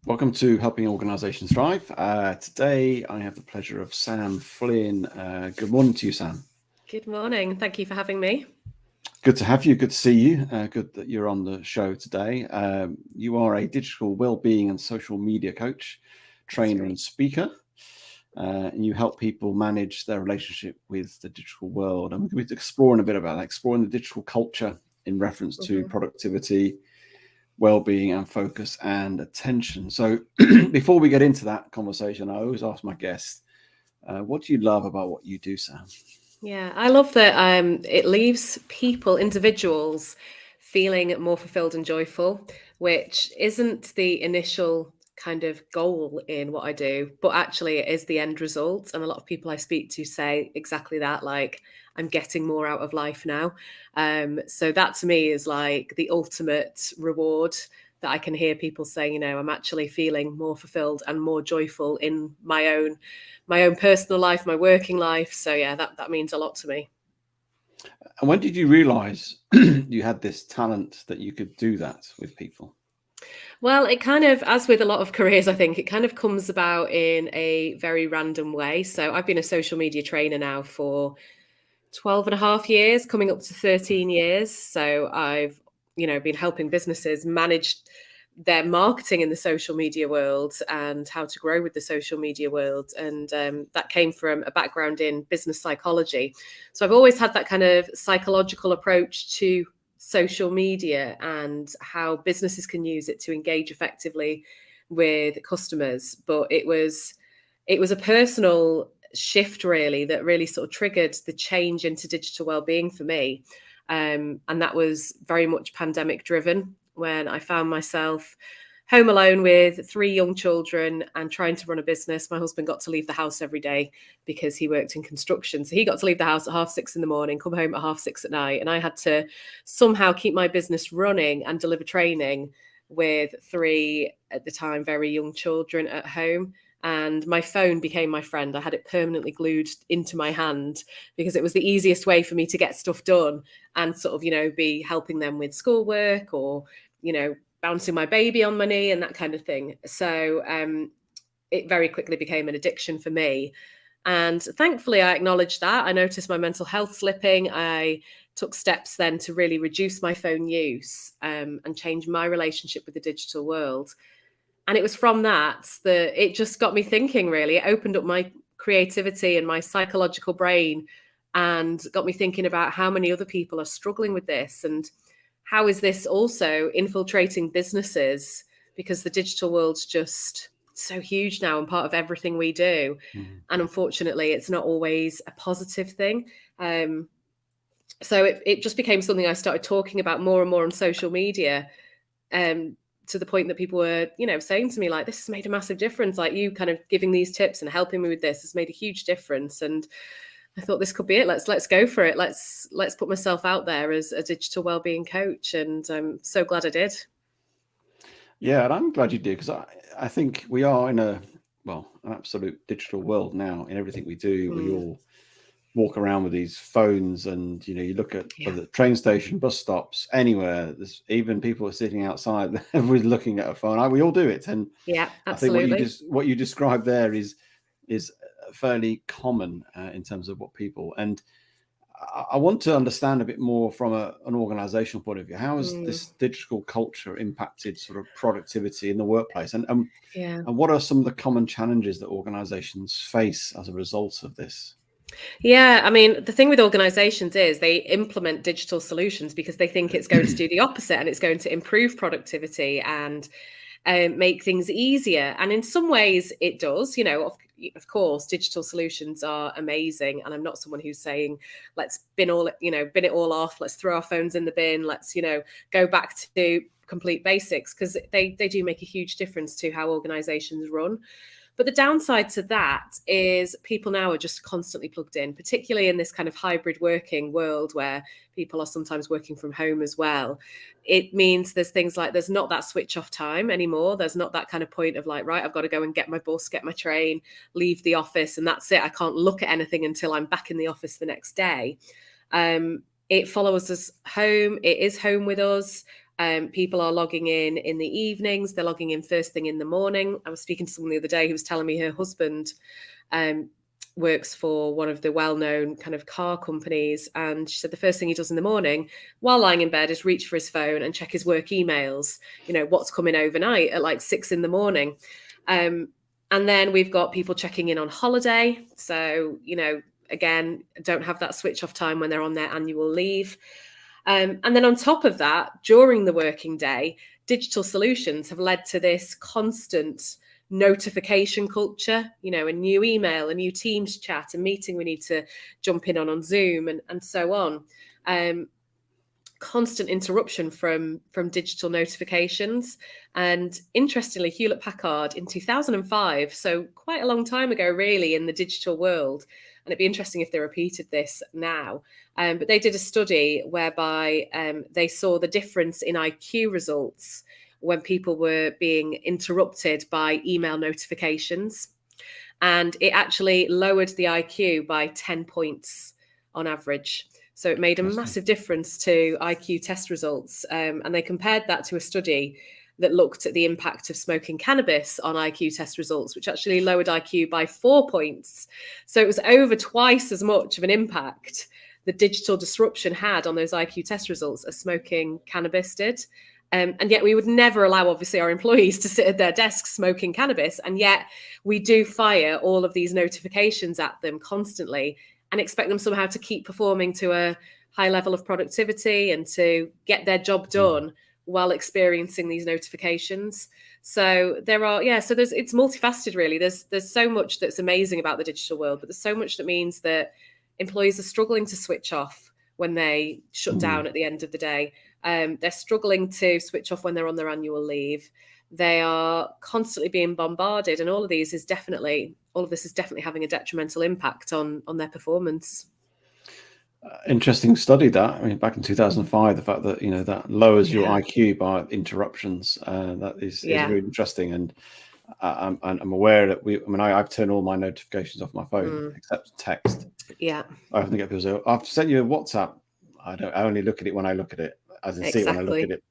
Welcome to Helping Organisations Thrive. Today I have the pleasure of Sam Flynn. Good morning to you, Sam. Good morning. Thank you for having me. Good to have you. Good to see you. Good that you're on the show today. You are a digital wellbeing and social media coach, trainer and speaker. And you help people manage their relationship with the digital world. And we're going to be exploring a bit about that, exploring the digital culture in reference to productivity, well-being and focus and attention. So before we get into that conversation, I always ask my guests, what do you love about what you do, Sam? Yeah, I love that it leaves people, individuals, feeling more fulfilled and joyful, which isn't the initial kind of goal in what I do, but actually it is the end result. And a lot of people I speak to say exactly that, like, I'm getting more out of life now. So that to me is like the ultimate reward that I can hear people saying, I'm actually feeling more fulfilled and more joyful in my own personal life, my working life. So yeah, that means a lot to me. And when did you realize you had this talent that you could do that with people? Well, it kind of, as with a lot of careers, I think it kind of comes about in a very random way. So I've been a social media trainer now for 12 and a half years, coming up to 13 years. So I've, been helping businesses manage their marketing in the social media world and how to grow with the social media world. And that came from a background in business psychology. So I've always had that kind of psychological approach to social media and how businesses can use it to engage effectively with customers. But it was a personal shift really that really sort of triggered the change into digital wellbeing for me. And that was very much pandemic driven, when I found myself home alone with 3 young children and trying to run a business. My husband got to leave the house every day because he worked in construction. So he got to leave the house at 6:30 in the morning, come home at 6:30 at night. And I had to somehow keep my business running and deliver training with 3, at the time, very young children at home. And my phone became my friend. I had it permanently glued into my hand because it was the easiest way for me to get stuff done and sort of, be helping them with schoolwork or, bouncing my baby on my knee and that kind of thing. So it very quickly became an addiction for me. And thankfully, I acknowledged that. I noticed my mental health slipping. I took steps then to really reduce my phone use and change my relationship with the digital world. And it was from that it just got me thinking, really. It opened up my creativity and my psychological brain and got me thinking about how many other people are struggling with this and how is this also infiltrating businesses, because the digital world's just so huge now and part of everything we do. And unfortunately, it's not always a positive thing. So it just became something I started talking about more and more on social media. To the point that people were, saying to me, like, this has made a massive difference. Like, you kind of giving these tips and helping me with this has made a huge difference. And I thought this could be it. Let's go for it. Let's put myself out there as a digital wellbeing coach. And I'm so glad I did. Yeah, and I'm glad you did, because I think we are in an absolute digital world now. In everything we do, we all walk around with these phones, and you look at the train station, bus stops, anywhere. There's even people are sitting outside. Everyone's looking at a phone. We all do it, and yeah, absolutely. I think what you described there is fairly common in terms of what people. And I want to understand a bit more from an organizational point of view. How has this digital culture impacted sort of productivity in the workplace, and what are some of the common challenges that organizations face as a result of this? Yeah, I mean, the thing with organizations is they implement digital solutions because they think it's going to do the opposite and it's going to improve productivity and make things easier. And in some ways it does. Of course, digital solutions are amazing. And I'm not someone who's saying, let's bin it all off. Let's throw our phones in the bin. Let's, go back to complete basics, because they do make a huge difference to how organizations run. But the downside to that is people now are just constantly plugged in, particularly in this kind of hybrid working world where people are sometimes working from home as well. It means there's things like there's not that switch off time anymore. There's not that kind of point of like, right, I've got to go and get my bus, get my train, leave the office, and that's it. I can't look at anything until I'm back in the office the next day. It follows us home. It is home with us. People are logging in the evenings. They're logging in first thing in the morning. I was speaking to someone the other day who was telling me her husband works for one of the well-known kind of car companies, and she said the first thing he does in the morning while lying in bed is reach for his phone and check his work emails, what's coming overnight at like 6 in the morning. And then we've got people checking in on holiday, so again, don't have that switch off time when they're on their annual leave. And then on top of that, during the working day, digital solutions have led to this constant notification culture, a new email, a new Teams chat, a meeting we need to jump in on Zoom, and so on. Constant interruption from digital notifications. And interestingly, Hewlett Packard in 2005, so quite a long time ago really in the digital world, and it'd be interesting if they repeated this now, but they did a study whereby they saw the difference in IQ results when people were being interrupted by email notifications. And it actually lowered the IQ by 10 points on average. So it made a massive difference to IQ test results. And they compared that to a study that looked at the impact of smoking cannabis on IQ test results, which actually lowered IQ by 4 points. So it was over twice as much of an impact the digital disruption had on those IQ test results as smoking cannabis did. And yet we would never allow, obviously, our employees to sit at their desks smoking cannabis. And yet we do fire all of these notifications at them constantly and expect them somehow to keep performing to a high level of productivity and to get their job done while experiencing these notifications. So it's multifaceted, really. There's so much that's amazing about the digital world, but there's so much that means that employees are struggling to switch off when they shut down at the end of the day. They're struggling to switch off when they're on their annual leave. They are constantly being bombarded, and all of this is definitely having a detrimental impact on their performance. Interesting study that. I mean, back in 2005, the fact that that lowers your IQ by interruptions, that is really interesting. And I'm aware that I've turned all my notifications off my phone except text. Yeah, I often get people say, "I've sent you a WhatsApp." I only look at it when I look at it, as in see it when I look at it.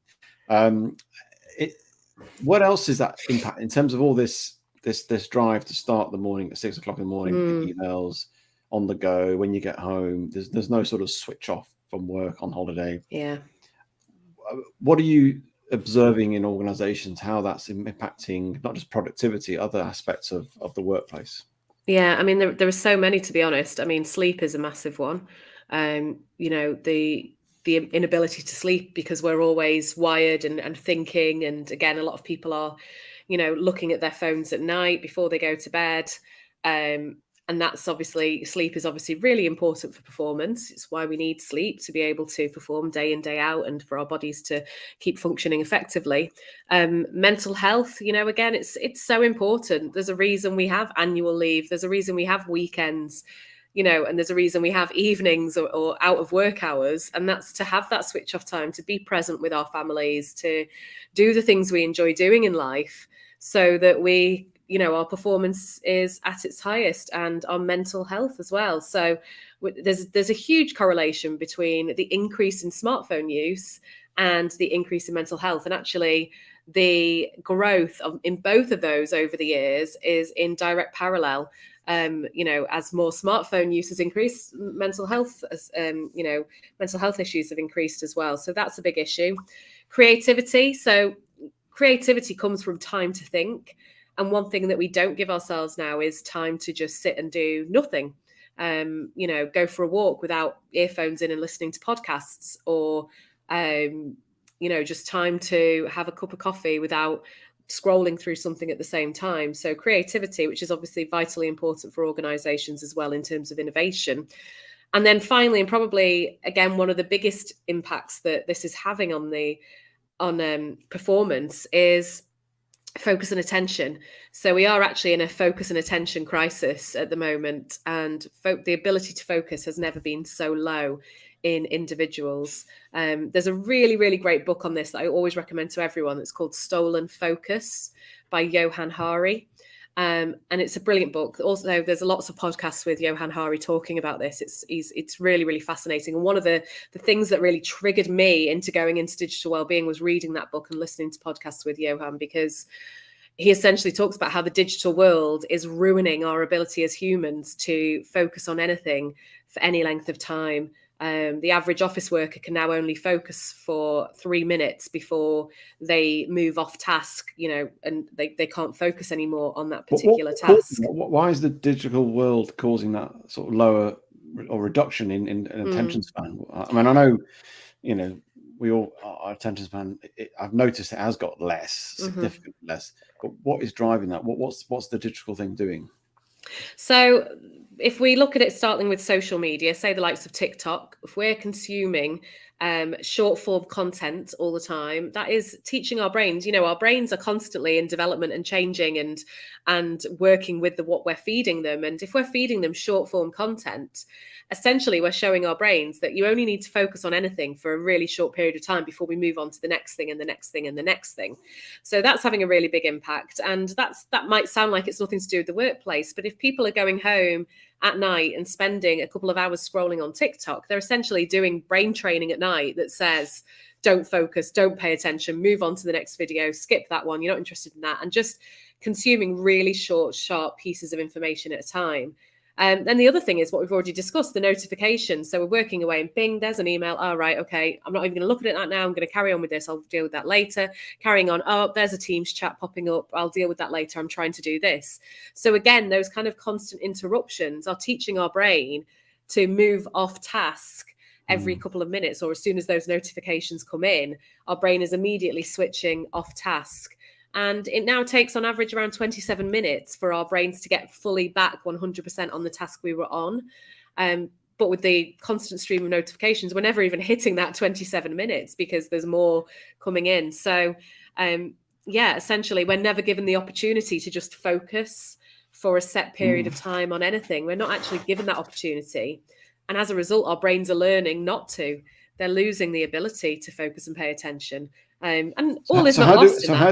What else is that impact in terms of all this drive to start the morning at 6 o'clock in the morning, emails on the go when you get home? There's no sort of switch off from work on holiday. Yeah. What are you observing in organizations, how that's impacting not just productivity, other aspects of the workplace? Yeah, I mean, there are so many, to be honest. I mean, sleep is a massive one. The inability to sleep because we're always wired and thinking. And again, a lot of people are, looking at their phones at night before they go to bed. And that's obviously, sleep is obviously really important for performance. It's why we need sleep to be able to perform day in, day out, and for our bodies to keep functioning effectively. Mental health, again, it's so important. There's a reason we have annual leave. There's a reason we have weekends, and there's a reason we have evenings or out of work hours. And that's to have that switch off time, to be present with our families, to do the things we enjoy doing in life so that we our performance is at its highest, and our mental health as well. So there's a huge correlation between the increase in smartphone use and the increase in mental health. And actually, the growth in both of those over the years is in direct parallel. As more smartphone use has increased, mental health issues have increased as well. So that's a big issue. Creativity. So creativity comes from time to think. And one thing that we don't give ourselves now is time to just sit and do nothing. Go for a walk without earphones in and listening to podcasts, or, just time to have a cup of coffee without scrolling through something at the same time. So creativity, which is obviously vitally important for organizations as well in terms of innovation. And then finally, and probably, again, one of the biggest impacts that this is having on performance is focus and attention. So we are actually in a focus and attention crisis at the moment, and the ability to focus has never been so low in individuals. There's a really, really great book on this that I always recommend to everyone. It's called Stolen Focus by Johan Hari. And it's a brilliant book. Also, there's lots of podcasts with Johan Hari talking about this. It's really, really fascinating. And one of the things that really triggered me into going into digital wellbeing was reading that book and listening to podcasts with Johan, because he essentially talks about how the digital world is ruining our ability as humans to focus on anything for any length of time. The average office worker can now only focus for 3 minutes before they move off task, and they can't focus anymore on that particular task. Why is the digital world causing that sort of lower or reduction in attention span? I mean, I know, our attention span, I've noticed it has got less, significantly less. But what is driving that? What's the digital thing doing? So if we look at it starting with social media, say the likes of TikTok, if we're consuming short form content all the time, that is teaching our brains. Our brains are constantly in development and changing and working with what we're feeding them. And if we're feeding them short form content, essentially we're showing our brains that you only need to focus on anything for a really short period of time before we move on to the next thing and the next thing and the next thing. So that's having a really big impact. And that might sound like it's nothing to do with the workplace, but if people are going home at night and spending a couple of hours scrolling on TikTok, they're essentially doing brain training at night that says, don't focus, don't pay attention, move on to the next video, skip that one, you're not interested in that, and just consuming really short, sharp pieces of information at a time. And the other thing is what we've already discussed, the notifications. So we're working away and bing, there's an email. All right, okay, I'm not even going to look at it right now. I'm going to carry on with this. I'll deal with that later. Carrying on. Oh, there's a Teams chat popping up. I'll deal with that later. I'm trying to do this. So again, those kind of constant interruptions are teaching our brain to move off task every couple of minutes, or as soon as those notifications come in, our brain is immediately switching off task. And it now takes on average around 27 minutes for our brains to get fully back 100% on the task we were on. But with the constant stream of notifications, we're never even hitting that 27 minutes because there's more coming in. So, essentially, we're never given the opportunity to just focus for a set period of time on anything. We're not actually given that opportunity. And as a result, our brains are learning not to. They're losing the ability to focus and pay attention. And all is not lost. So how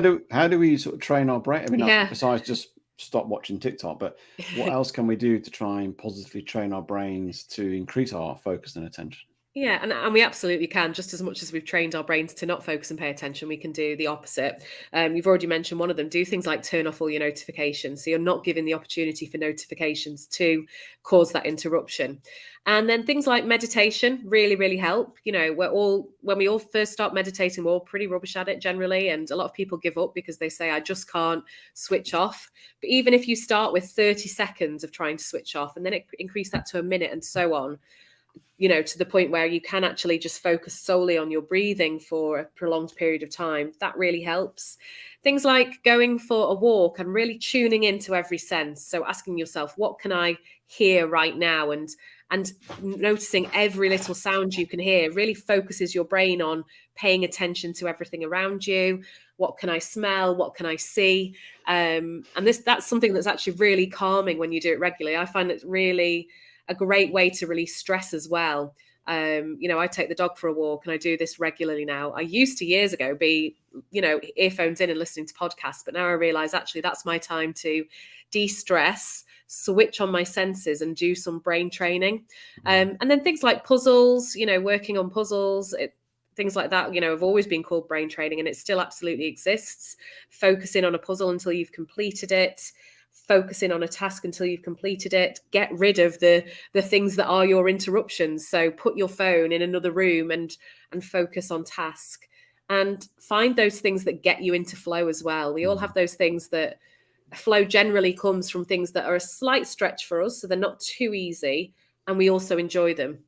do we sort of train our brain? I mean, besides just stop watching TikTok, but what else can we do to try and positively train our brains to increase our focus and attention? Yeah, and we absolutely can. Just as much as we've trained our brains to not focus and pay attention, we can do the opposite. You've already mentioned one of them. Do things like turn off all your notifications, so you're not giving the opportunity for notifications to cause that interruption. And then things like meditation really, really help. When we all first start meditating, we're all pretty rubbish at it generally. And a lot of people give up because they say, I just can't switch off. But even if you start with 30 seconds of trying to switch off and then increase that to a minute and so on, to the point where you can actually just focus solely on your breathing for a prolonged period of time, that really helps. Things like going for a walk and really tuning into every sense. So asking yourself, what can I hear right now? And noticing every little sound you can hear really focuses your brain on paying attention to everything around you. What can I smell? What can I see? And that's something that's actually really calming when you do it regularly. I find it really a great way to release stress as well. I take the dog for a walk and I do this regularly now. I used to years ago be, earphones in and listening to podcasts, but now I realize actually that's my time to de-stress, switch on my senses and do some brain training. And then things like puzzles, working on puzzles, things like that, have always been called brain training and it still absolutely exists. Focusing on a puzzle until you've completed it. Focusing on a task until you've completed it. Get rid of the things that are your interruptions. So put your phone in another room and focus on task, and find those things that get you into flow as well. We all have those things that flow generally comes from things that are a slight stretch for us, so they're not too easy, and we also enjoy them.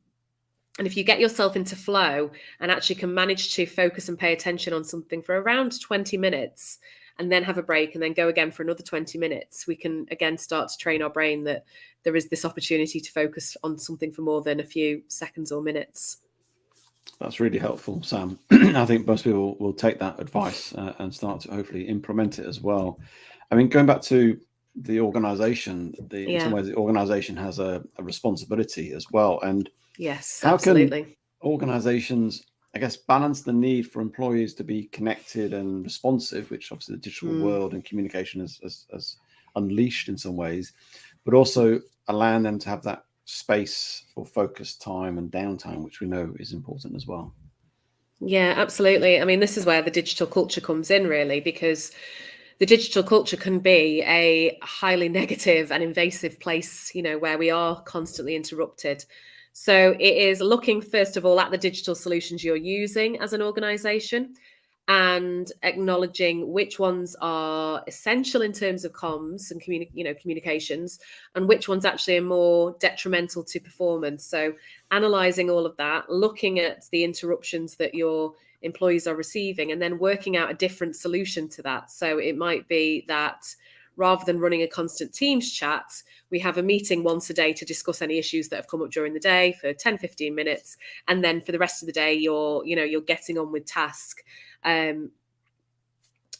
And if you get yourself into flow and actually can manage to focus and pay attention on something for around 20 minutes, and then have a break and then go again for another 20 minutes, we can again start to train our brain that there is this opportunity to focus on something for more than a few seconds or minutes. That's really helpful, Sam. I think most people will take that advice and start to hopefully implement it as well. I mean, going back to the organization, in some ways, the organization has a responsibility as well. And yes, how absolutely. Can organizations, I guess, balance the need for employees to be connected and responsive, which obviously the digital world and communication has unleashed in some ways, but also allowing them to have that space for focused time and downtime, which we know is important as well. Yeah, absolutely. I mean, this is where the digital culture comes in, really, because the digital culture can be a highly negative and invasive place, where we are constantly interrupted. So it is looking, first of all, at the digital solutions you're using as an organization and acknowledging which ones are essential in terms of comms and communications, and which ones actually are more detrimental to performance. So analyzing all of that, looking at the interruptions that your employees are receiving, and then working out a different solution to that. So it might be that rather than running a constant Teams chat, we have a meeting once a day to discuss any issues that have come up during the day for 10-15 minutes, and then for the rest of the day you're getting on with task.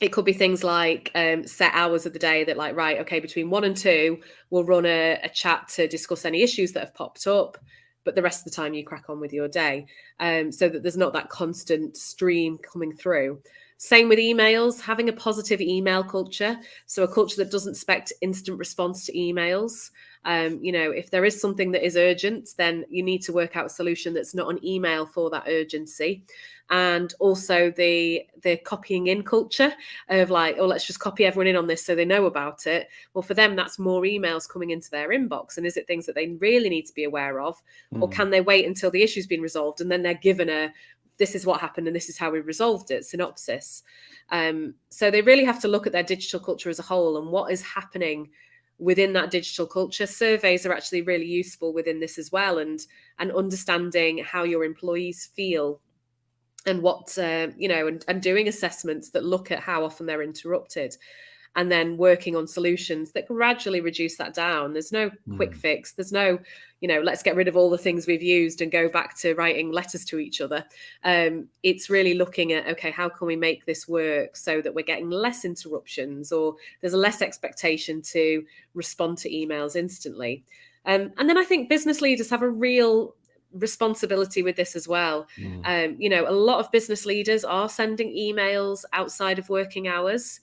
It could be things like set hours of the day that, like, right, okay, between 1 and 2 we'll run a chat to discuss any issues that have popped up, but the rest of the time you crack on with your day, so that there's not that constant stream coming through. Same with emails, having a positive email culture. So a culture that doesn't expect instant response to emails. If there is something that is urgent, then you need to work out a solution that's not an email for that urgency. And also the copying in culture of, like, oh, let's just copy everyone in on this so they know about it. Well, for them, that's more emails coming into their inbox. And is it things that they really need to be aware of? Or can they wait until the issue's been resolved and then they're given this is what happened and this is how we resolved it synopsis? So they really have to look at their digital culture as a whole and what is happening within that digital culture. Surveys are actually really useful within this as well, and understanding how your employees feel, and what and doing assessments that look at how often they're interrupted, and then working on solutions that gradually reduce that down. There's no quick fix. There's no, let's get rid of all the things we've used and go back to writing letters to each other. It's really looking at, okay, how can we make this work so that we're getting less interruptions, or there's less expectation to respond to emails instantly. And then I think business leaders have a real responsibility with this as well. A lot of business leaders are sending emails outside of working hours.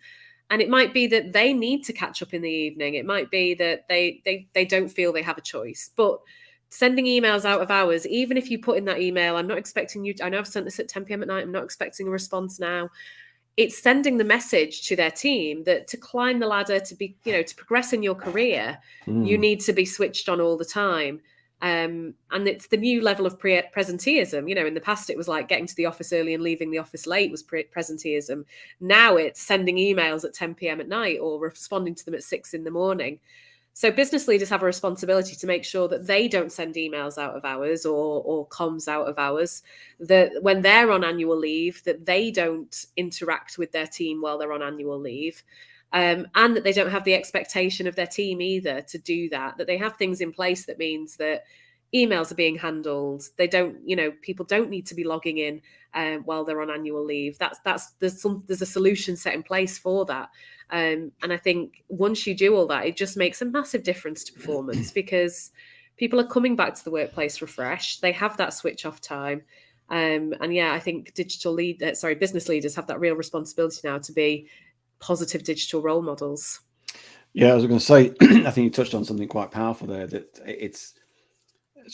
And it might be that they need to catch up in the evening. It might be that they don't feel they have a choice. But sending emails out of hours, even if you put in that email, I'm not expecting you, I know I've sent this at 10 p.m. at night, I'm not expecting a response now. It's sending the message to their team that to climb the ladder, to be, to progress in your career, you need to be switched on all the time. And it's the new level of presenteeism. In the past, it was like getting to the office early and leaving the office late was presenteeism. Now it's sending emails at 10 p.m. at night or responding to them at 6 in the morning. So business leaders have a responsibility to make sure that they don't send emails out of hours or comms out of hours, that when they're on annual leave, that they don't interact with their team while they're on annual leave. And that they don't have the expectation of their team either to do that they have things in place that means that emails are being handled. They don't, people don't need to be logging in while they're on annual leave. There's a solution set in place for that. And I think once you do all that, it just makes a massive difference to performance because people are coming back to the workplace refreshed. They have that switch off time. And yeah, I think business leaders have that real responsibility now to be positive digital role models. Yeah, I was going to say, I think you touched on something quite powerful there, that it's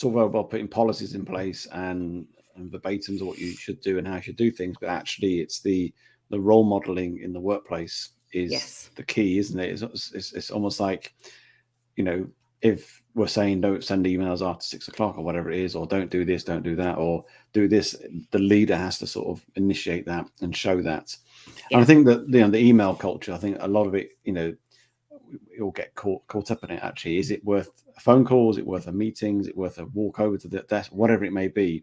all very well putting policies in place and verbatims of what you should do and how you should do things, but actually it's the role modeling in the workplace is the key, isn't it? It's almost like, if we're saying don't send emails after 6 o'clock or whatever it is, or don't do this, don't do that, or do this, the leader has to sort of initiate that and show that. Yeah. And I think that the email culture, I think a lot of it, we all get caught up in it. Actually, is it worth a phone call? Is it worth a meeting? Is it worth a walk over to the desk? Whatever it may be,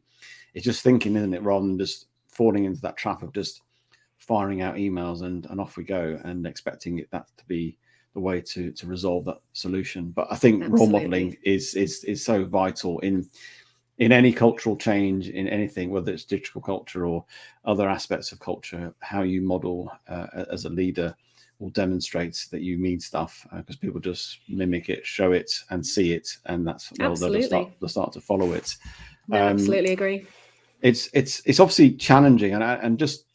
it's just thinking, isn't it? Rather than just falling into that trap of just firing out emails and off we go and expecting that to be the way to resolve that solution. But I think role modeling is so vital in any cultural change, in anything, whether it's digital culture or other aspects of culture. How you model as a leader will demonstrate that you mean stuff, because people just mimic it, show it, and see it, and that's they'll start to follow it. No, absolutely agree. It's obviously challenging, and just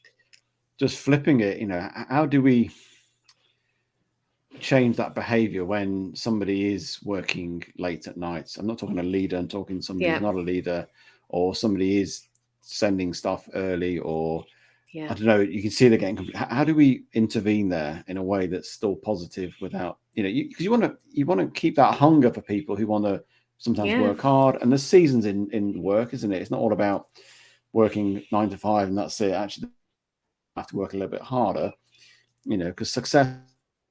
flipping it. How do we change that behavior when somebody is working late at night? I'm not talking a leader, I'm talking somebody who's not a leader, or somebody is sending stuff early, or I don't know, you can see they're getting how do we intervene there in a way that's still positive without, because you want to keep that hunger for people who want to sometimes work hard, and there's seasons in work, isn't it? It's not all about working 9 to 5 and that's it. Actually, you have to work a little bit harder, because success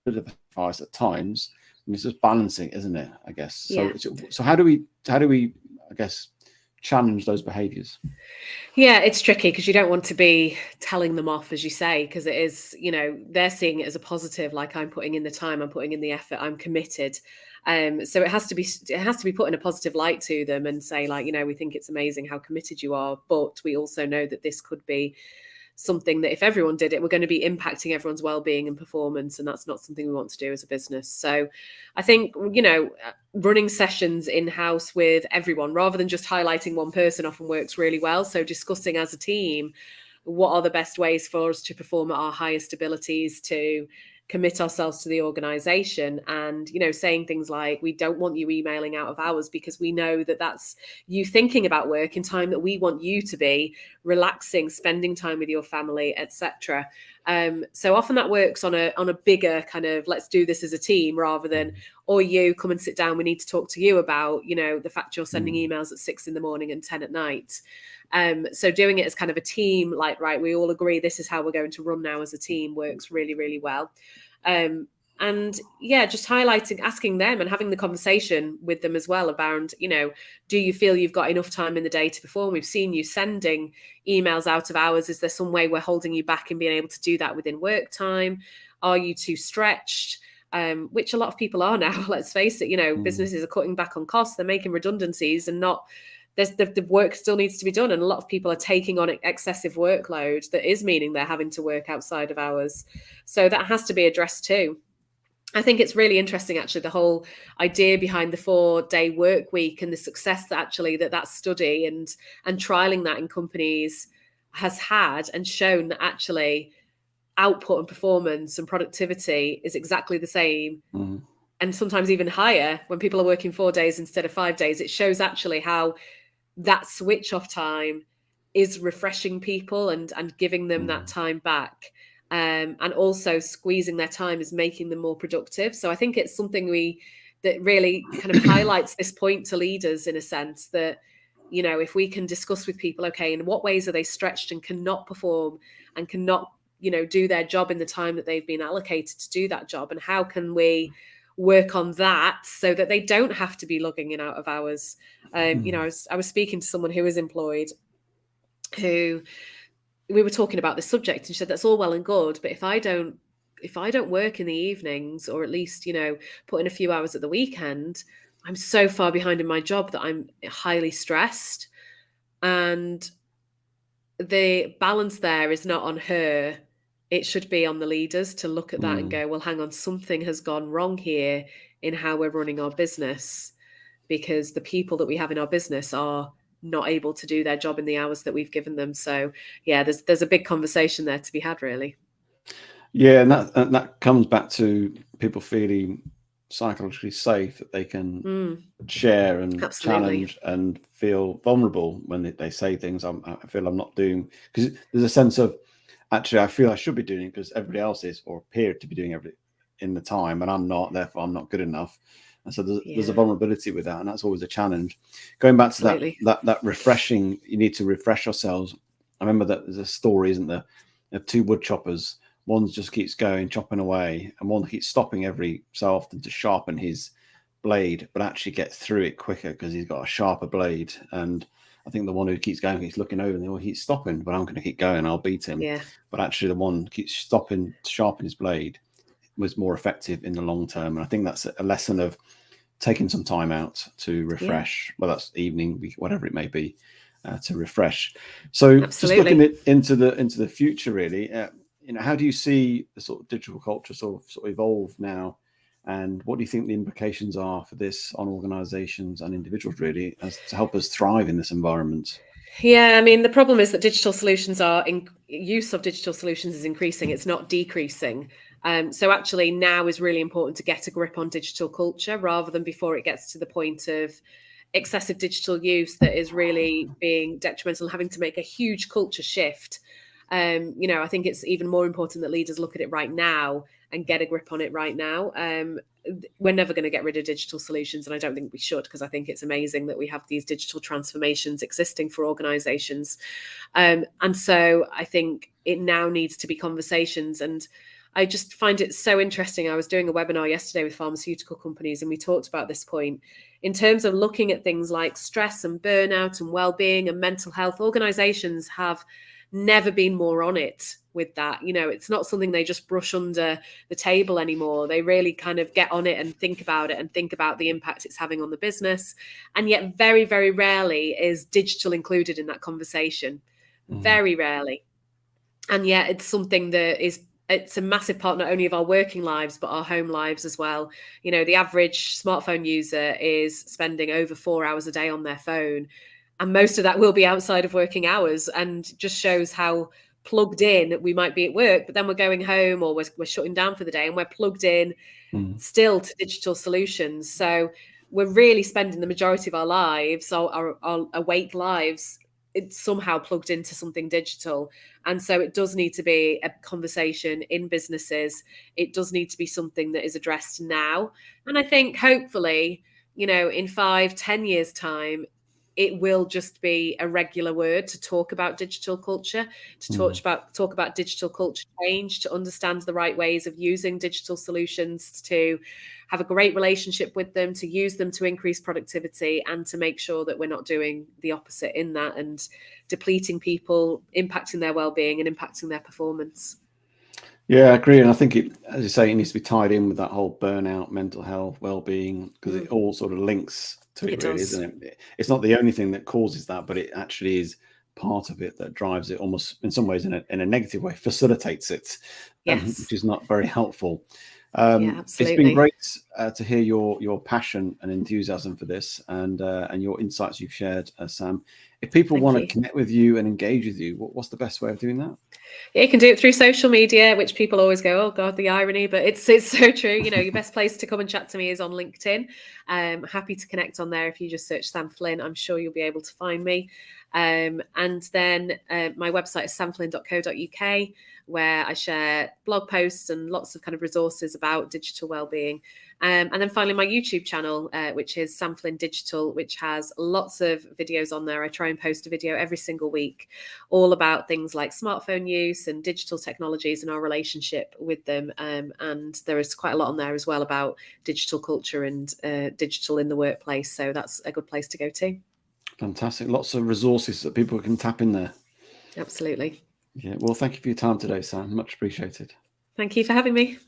at times, and it's just balancing, isn't it? I guess. So how do we I guess challenge those behaviors? Yeah, it's tricky because you don't want to be telling them off, as you say, because it is, they're seeing it as a positive, like I'm putting in the time, I'm putting in the effort, I'm committed. So it has to be put in a positive light to them and say, like, we think it's amazing how committed you are, but we also know that this could be something that if everyone did it, we're going to be impacting everyone's well-being and performance, and that's not something we want to do as a business. So I think, running sessions in-house with everyone rather than just highlighting one person often works really well. So discussing as a team, what are the best ways for us to perform at our highest abilities, to commit ourselves to the organization, and saying things like, we don't want you emailing out of hours because we know that that's you thinking about work in time that we want you to be relaxing, spending time with your family, etc. So often that works on a bigger kind of, let's do this as a team, rather than, or you come and sit down, we need to talk to you about the fact you're sending emails at 6 a.m. and 10 p.m. So doing it as kind of a team, like, right, we all agree this is how we're going to run now as a team, works really, really well. And just highlighting, asking them and having the conversation with them as well about, do you feel you've got enough time in the day to perform? We've seen you sending emails out of hours. Is there some way we're holding you back in being able to do that within work time? Are you too stretched? Which a lot of people are now, let's face it, businesses are cutting back on costs, they're making redundancies, and the work still needs to be done. And a lot of people are taking on excessive workload that is meaning they're having to work outside of hours. So that has to be addressed too. I think it's really interesting, actually, the whole idea behind the 4-day work week and the success that actually that study and trialing that in companies has had, and shown that actually output and performance and productivity is exactly the same. And sometimes even higher when people are working 4 days instead of 5 days. It shows actually how that switch off time is refreshing people and giving them that time back. And also squeezing their time is making them more productive. So I think it's something that really kind of highlights this point to leaders, in a sense that, if we can discuss with people, okay, in what ways are they stretched and cannot perform and cannot, do their job in the time that they've been allocated to do that job, and how can we work on that so that they don't have to be logging in out of hours. I was speaking to someone who is employed, who we were talking about this subject, and she said, that's all well and good, but if I don't work in the evenings, or at least, put in a few hours at the weekend, I'm so far behind in my job that I'm highly stressed. And the balance there is not on her. It should be on the leaders to look at that and go, well, hang on, something has gone wrong here in how we're running our business, because the people that we have in our business are not able to do their job in the hours that we've given them. So yeah, there's a big conversation there to be had, really. Yeah, and that comes back to people feeling psychologically safe, that they can share and challenge and feel vulnerable when they say things. I feel I'm not doing, because there's a sense of, actually, I feel I should be doing it because everybody else is, or appear to be doing everything in the time, and I'm not, therefore I'm not good enough. And so there's a vulnerability with that, and that's always a challenge. Going back to that refreshing, you need to refresh yourselves. I remember that there's a story, isn't there, of 2 wood choppers. One just keeps going, chopping away, and one keeps stopping every so often to sharpen his blade, but actually get through it quicker because he's got a sharper blade. And I think the one who keeps going, keeps looking over, and he's stopping, but I'm going to keep going, I'll beat him. Yeah. But actually the one keeps stopping to sharpen his blade was more effective in the long term. And I think that's a lesson of taking some time out to refresh, well, that's evening, whatever it may be, to refresh. So just looking into the future, really, how do you see the sort of digital culture sort of evolve now? And what do you think the implications are for this on organizations and individuals, really, as to help us thrive in this environment? Yeah, I mean, the problem is that use of digital solutions is increasing. It's not decreasing. So actually now is really important to get a grip on digital culture rather than before it gets to the point of excessive digital use that is really being detrimental and having to make a huge culture shift. I think it's even more important that leaders look at it right now and get a grip on it right now. We're never going to get rid of digital solutions, and I don't think we should, because I think it's amazing that we have these digital transformations existing for organizations. And so I think it now needs to be conversations. And I just find it so interesting. I was doing a webinar yesterday with pharmaceutical companies, and we talked about this point in terms of looking at things like stress and burnout and well-being and mental health. Organizations have never been more on it with that. It's not something they just brush under the table anymore. They really kind of get on it and think about it and think about the impact it's having on the business. And yet very, very rarely is digital included in that conversation. Very rarely. And yet it's something that it's a massive part not only of our working lives, but our home lives as well. The average smartphone user is spending over 4 hours a day on their phone. And most of that will be outside of working hours, and just shows how plugged in we might be at work, but then we're going home or we're shutting down for the day and we're plugged in still to digital solutions. So we're really spending the majority of our lives, our awake lives, it's somehow plugged into something digital. And so it does need to be a conversation in businesses. It does need to be something that is addressed now. And I think hopefully, in 5-10 years' time, it will just be a regular word to talk about digital culture, to talk about digital culture change, to understand the right ways of using digital solutions, to have a great relationship with them, to use them to increase productivity, and to make sure that we're not doing the opposite in that and depleting people, impacting their well-being and impacting their performance. Yeah, I agree. And I think as you say, it needs to be tied in with that whole burnout, mental health, well-being, because it all sort of links to it really, isn't it? It's not the only thing that causes that, but it actually is part of it that drives it, almost in some ways in a negative way, facilitates it, which is not very helpful. It's been great to hear your passion and enthusiasm for this, and your insights you've shared, Sam. If people want to connect with you and engage with you, what's the best way of doing that? Yeah, you can do it through social media, which people always go, oh God, the irony, but it's so true. Your best place to come and chat to me is on LinkedIn. Happy to connect on there. If you just search Sam Flynn, I'm sure you'll be able to find me. And then my website is samflynn.co.uk, where I share blog posts and lots of kind of resources about digital wellbeing. And then finally, my YouTube channel, which is Sam Flynn Digital, which has lots of videos on there. I try and post a video every single week, all about things like smartphone use and digital technologies and our relationship with them. And there is quite a lot on there as well about digital culture and digital in the workplace. So that's a good place to go to. Fantastic. Lots of resources that people can tap in there. Absolutely. Yeah. Well, thank you for your time today, Sam. Much appreciated. Thank you for having me.